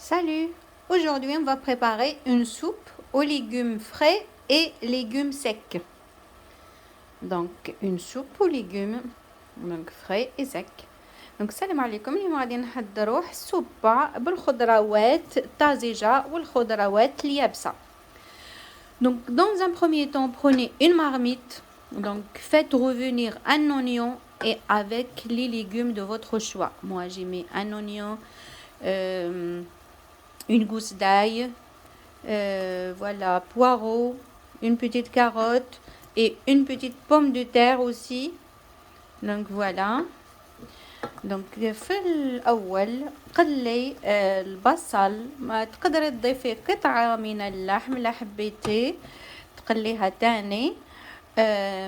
Salut! Aujourd'hui, on va préparer une soupe aux légumes frais et légumes secs. Donc, une soupe aux légumes frais et secs. Donc, السلام عليكم. اليوم غادي نحضروا السوبة بالخضروات الطازجة والخضروات اليابسة. Donc, dans un premier temps, prenez une marmite. Donc, faites revenir un oignon et avec les légumes de votre choix. Moi, j'ai mis un oignon, une gousse d'ail, voilà, poireau, une petite carotte et une petite pomme de terre aussi. Donc voilà. Donc في الأول قلي البصل، ما تقدري تضيفي قطعة من اللحم إلا حبيتي تقليها تاني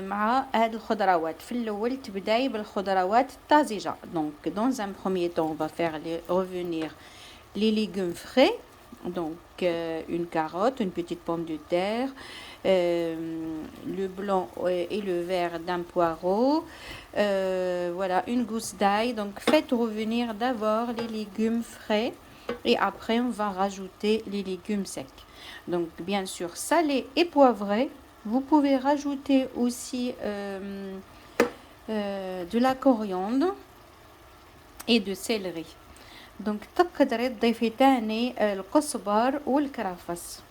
مع هاد الخضروات. في الأول تبداي بالخضروات الطازجة. Donc dans un premier temps on va faire revenir les légumes frais. Donc une carotte, une petite pomme de terre, le blanc et le vert d'un poireau, voilà, une gousse d'ail. Donc faites revenir d'abord les légumes frais et après on va rajouter les légumes secs. Donc bien sûr salé et poivré. Vous pouvez rajouter aussi de la coriandre et de céleri. Donc تقدري تضيفي تاني القزبر والكرفس.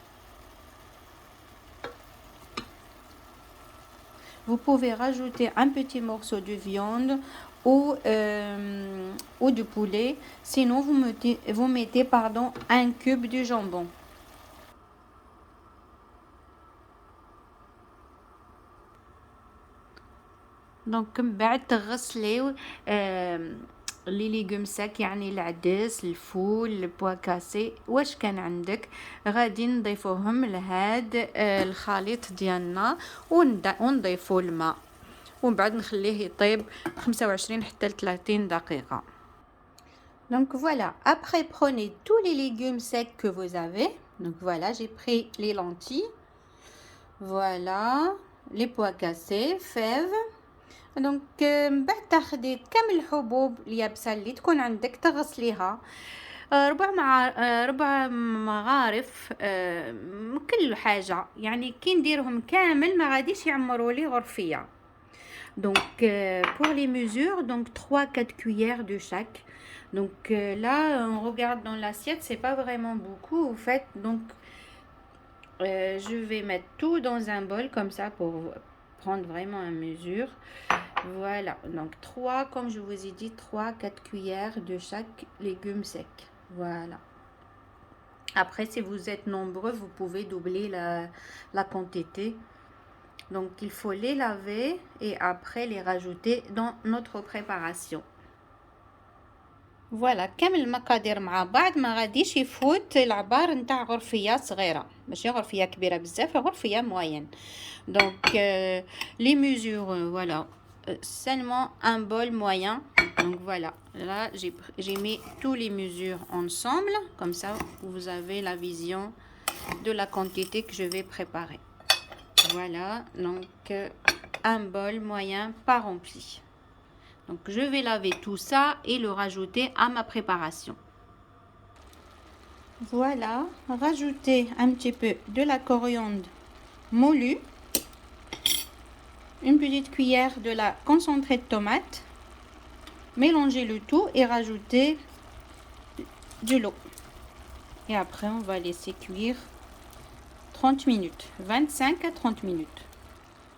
Vous pouvez rajouter un petit morceau de viande ou du poulet. Sinon vous mettez un cube de jambon. Donc من بعد تغسليو لي ليغوم ساك، يعني العدس، الفول، البوا كاسي، واش كان عندك غادي نضيفوهم لهاد الخليط ديالنا ونضيفو الماء ومن بعد نخليه يطيب 25 حتى ل 30 دقيقة. Donc voilà, après prenez tous les légumes secs que vous avez. Donc voilà, j'ai pris les lentilles, voilà, les pois cassés, fèves. دونك من بعد تاخدي كامل الحبوب اليابسه اللي تكون عندك تغسليها ربع مغارف كل حاجه، يعني كي نديرهم كامل ما غاديش يعمروا لي غرفيه. Donc pour les mesures, donc 3-4 cuillères de chaque. Donc là on regarde dans l'assiette, c'est pas vraiment beaucoup en fait. Donc je vais mettre tout dans un bol comme ça pour prendre vraiment à mesure. Voilà, donc 3, comme je vous ai dit, 3-4 cuillères de chaque légume sec. Voilà. Après, si vous êtes nombreux, vous pouvez doubler la quantité. Donc, il faut les laver et après les rajouter dans notre préparation. فوالا كامل المقادير مع بعض، ما غاديش يفوت العبار نتاع غرفيه صغيره، ماشي غرفيه كبيره بزاف، غرفيه موين. Donc les mesures, voilà, seulement un bol moyen. Donc voilà, là j'ai mis tous les mesures ensemble, comme ça vous avez la vision de la quantité que je vais préparer. Voilà, donc un bol moyen pas rempli. Donc je vais laver tout ça et le rajouter à ma préparation. Voilà, rajoutez un petit peu de la coriandre moulue, une petite cuillère de la concentrée de tomate, mélangez le tout et rajoutez de l'eau. Et après on va laisser cuire 30 minutes, 25 à 30 minutes.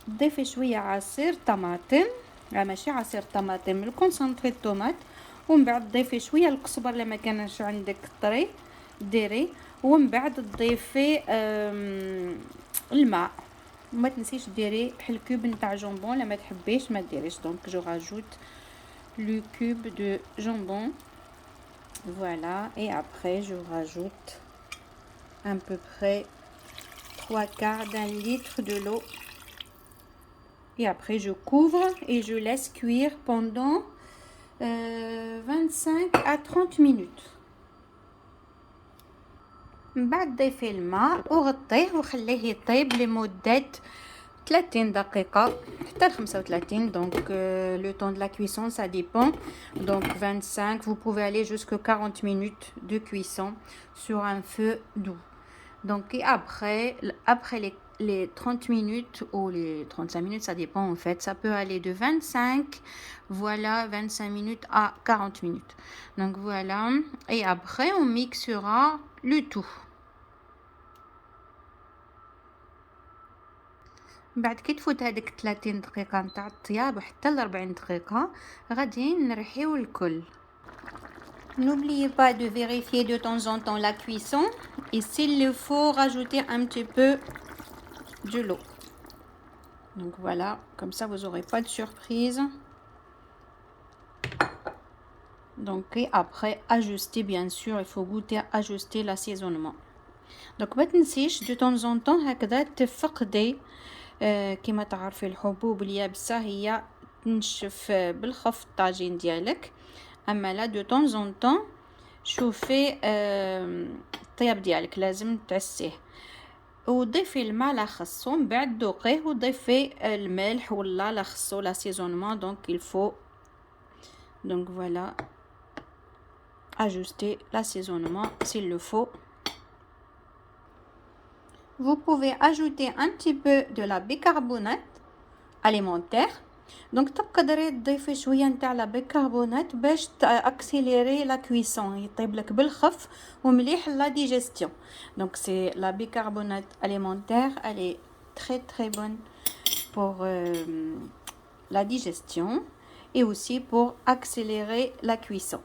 ضيفي شوية عصير طماطم، ماشي عصير طماطم، الكونسونطري الطوماط، ومن بعد ضيفي شويه القزبر لما كانش عندك طري ديري، ومن بعد تضيفي الماء، وما تنسيش ديري الكوب نتاع جامبون لما تحبيش ما ديريش. دونك جو راجوت لو كوب دو جامبون، voilà, et après je rajoute à peu près 3/4 d'un litre de l'eau. Et après je couvre et je laisse cuire pendant 25 à 30 minutes. من بعد ضيفي الماء وغطيه وخليه يطيب لمدة 30 دقيقة حتى 35. Donc le temps de la cuisson ça dépend. Donc 25, vous pouvez aller jusqu'à 40 minutes de cuisson sur un feu doux. Donc et après les 30 minutes ou les 35 minutes, ça dépend en fait, ça peut aller de 25, voilà, 25 minutes à 40 minutes. Donc voilà, et après on mixera le tout. بعد كي تفوت هذيك 30 دقيقة نتاع الطياب حتى ل 40 دقيقة غادي نرحيو الكل. N'oubliez pas de vérifier de temps en temps la cuisson et s'il le faut, rajouter un petit peu de l'eau. Donc voilà, comme ça vous n'aurez pas de surprise. Donc et après ajuster, bien sûr, il faut goûter, ajuster l'assaisonnement. Donc ما تنسيش de temps en temps هكذا تفقدي كما تعرفي الحبوب اليابسة هي تنشف بالخف الطاجين ديالك. اما لا دو طون زون طون شوفي الطياب ديالك لازم تعسيه وضيفي الماء لا خصو من بعد ذوقيه وضيفي الملح ولا لا خصو لاسيزونمون. دونك il faut donc voilà ajuster l'assaisonnement s'il le faut. Vous pouvez ajouter un petit peu de la bicarbonate alimentaire. دونك تقدري تضيفي شويه نتاع لا بيكربونات باش اكسيليري لا كويسون يطيب لك بالخف ومليح لا ديجيستيون. دونك سي لا بيكربونات اليمونتير elle est très très bonne pour la digestion et aussi pour accélérer la cuisson.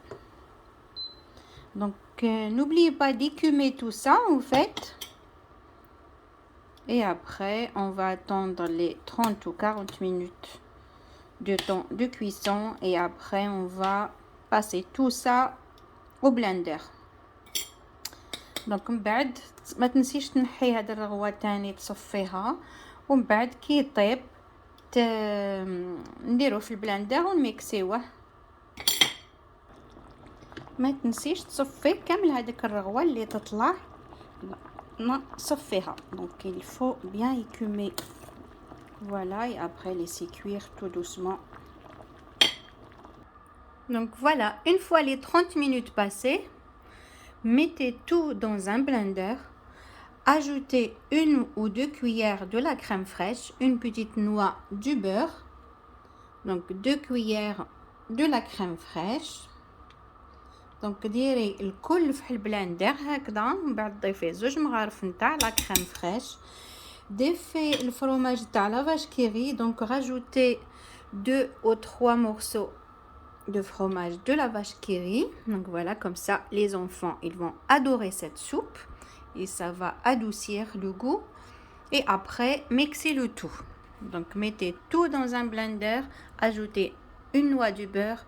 Donc n'oubliez pas d'écumer tout ça en fait. Et après on va attendre les 30 ou 40 minutes de temps de cuisson et après on va passer tout ça au blender. donc من بعد ما تنسيش تنحي هاد الرغوه تاني تصفيها ومن بعد كي يطيب نديروه في البلندر ونميكسيوه. ما تنسيش تصفي كامل هذيك الرغوه اللي تطلع صفيها. donc il faut bien écumer. Voilà, et après laisser cuire tout doucement. Donc voilà, une fois les 30 minutes passées, mettez tout dans un blender, ajoutez 1 ou 2 cuillères de la crème fraîche, une petite noix du beurre, donc 2 cuillères de la crème fraîche. donc ديري الكل في البلندر هكذا من بعد ضيفي 2 مغارف نتاع لا كريم فريش. Défait le fromage de la vache qui rit, donc rajoutez 2 ou 3 morceaux de fromage de la vache qui rit. Donc voilà, comme ça les enfants ils vont adorer cette soupe et ça va adoucir le goût. Et après mixez le tout. Donc mettez tout dans un blender, ajoutez 1 noix de beurre,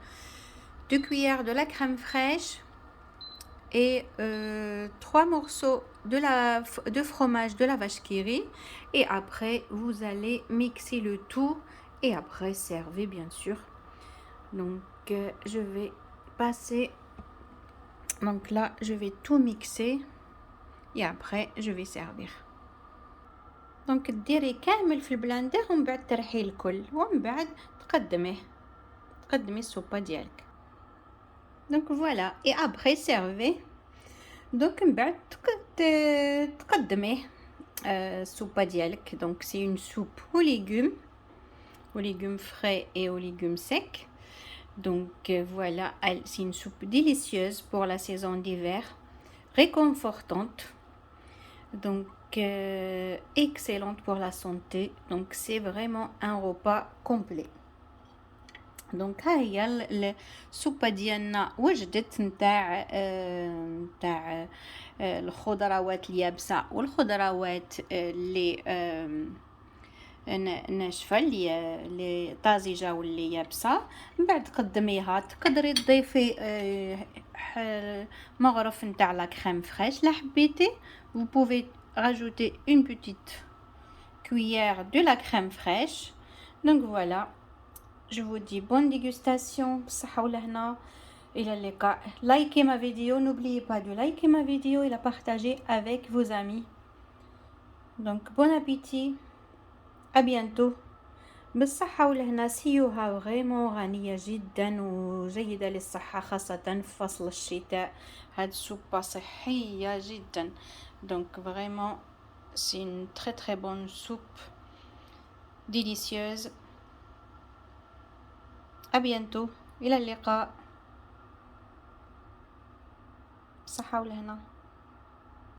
2 cuillères de la crème fraîche et 3 morceaux de fromage de la vache qui rit. Et après vous allez mixer le tout et après servez bien sûr. donc je vais passer, donc là je vais tout mixer et après je vais servir. donc ديري كامل في البلاندر ومن بعد ترحي الكل ومن بعد تقدمي السوبه ديالك. donc voilà, et après servez. donc من بعد تقدميه السوبه ديالك. donc c'est une soupe aux légumes frais et aux légumes secs. donc voilà, c'est une soupe délicieuse pour la saison d'hiver, réconfortante, donc excellente pour la santé. donc c'est vraiment un repas complet. donc ها هي السوبه ديالنا وجدت نتاع الخضروات اليابسه والخضروات اللي ناشفه اللي طازجه واللي يابسه. من بعد تقدميها تقدري تضيفي مغرف نتاع لا كريم فريش لا حبيتي. vous pouvez rajouter une petite cuillère de la crème fraîche. donc voilà, je vous dis bonne dégustation. بالصحة والهنا. إلى اللقاء. likez ma vidéo, n'oubliez pas de liker ma vidéo et la partager avec vos amis. donc bon appétit à bientôt. بالصحة والهنا. سيوها فريمون غنية جدا وجيدة للصحة خاصة في فصل الشتاء. هاد السوبة صحية جدا. دونك فريمون سي une très très bonne soupe délicieuse. à bientôt. إلى اللقاء. بالصحة والهنا.